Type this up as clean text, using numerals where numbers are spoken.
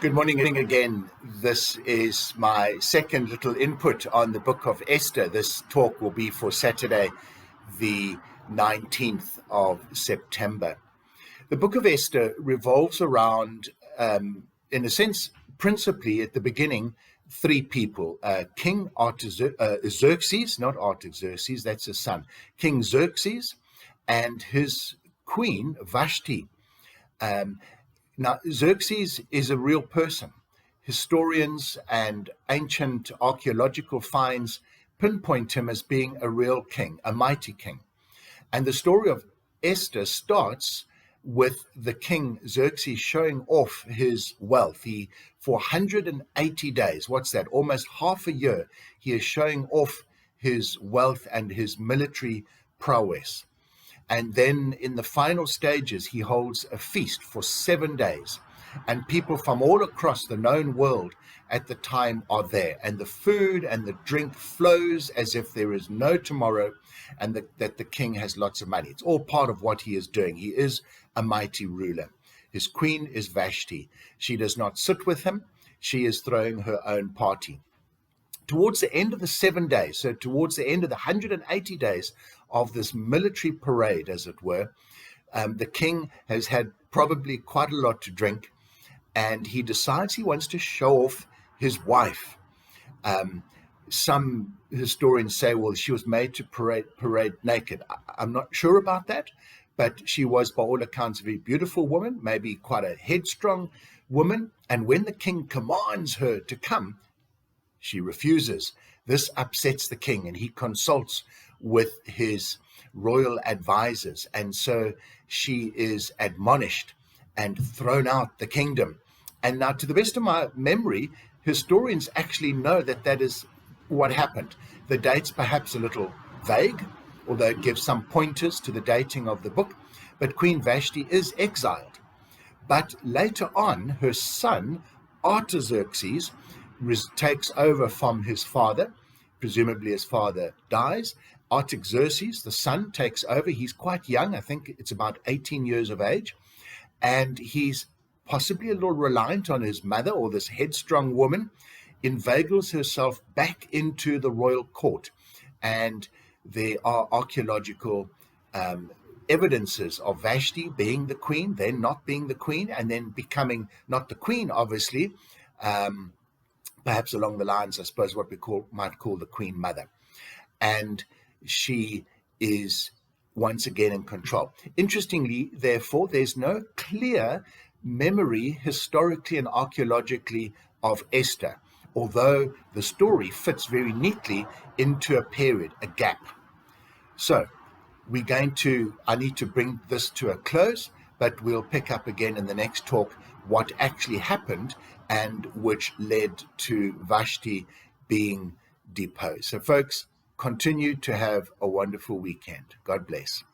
Good morning again. This is my second little input on the book of Esther. This talk will be for Saturday, the 19th of September. The book of Esther revolves around, in a sense, principally at the beginning, three people. King Xerxes, not Artaxerxes, that's his son. King Xerxes and his queen, Vashti. Now, Xerxes is a real person. Historians and ancient archaeological finds pinpoint him as being a real king, a mighty king. And the story of Esther starts with the king Xerxes showing off his wealth. For 180 days, what's that? Almost half a year, he is showing off his wealth and his military prowess. And then in the final stages, he holds a feast for 7 days. And people from all across the known world at the time are there. And the food and the drink flows as if there is no tomorrow, and that the king has lots of money. It's all part of what he is doing. He is a mighty ruler. His queen is Vashti. She does not sit with him. She is throwing her own party. Towards the end of the 7 days, so towards the end of the 180 days of this military parade, as it were, the king has had probably quite a lot to drink, and he decides he wants to show off his wife. Some historians say, well, she was made to parade naked. I'm not sure about that, but she was, by all accounts, a very beautiful woman, maybe quite a headstrong woman. And when the king commands her to come, she refuses. This upsets the king, and he consults with his royal advisors. And so she is admonished and thrown out the kingdom. And now, to the best of my memory, historians actually know that that is what happened. The date's perhaps a little vague, although it gives some pointers to the dating of the book. But Queen Vashti is exiled. But later on, her son, Artaxerxes, takes over from his father. Presumably his father dies. Artaxerxes, the son, takes over. He's quite young. I think it's about 18 years of age. And he's possibly a little reliant on his mother, or this headstrong woman, inveigles herself back into the royal court. And there are archaeological evidences of Vashti being the queen, then not being the queen, and then becoming not the queen, obviously, perhaps along the lines, I suppose, what we might call the Queen Mother. And she is once again in control. Interestingly, therefore, there's no clear memory historically and archaeologically of Esther, although the story fits very neatly into a period, a gap. So I need to bring this to a close, but we'll pick up again in the next talk what actually happened and which led to Vashti being deposed. So folks, continue to have a wonderful weekend. God bless.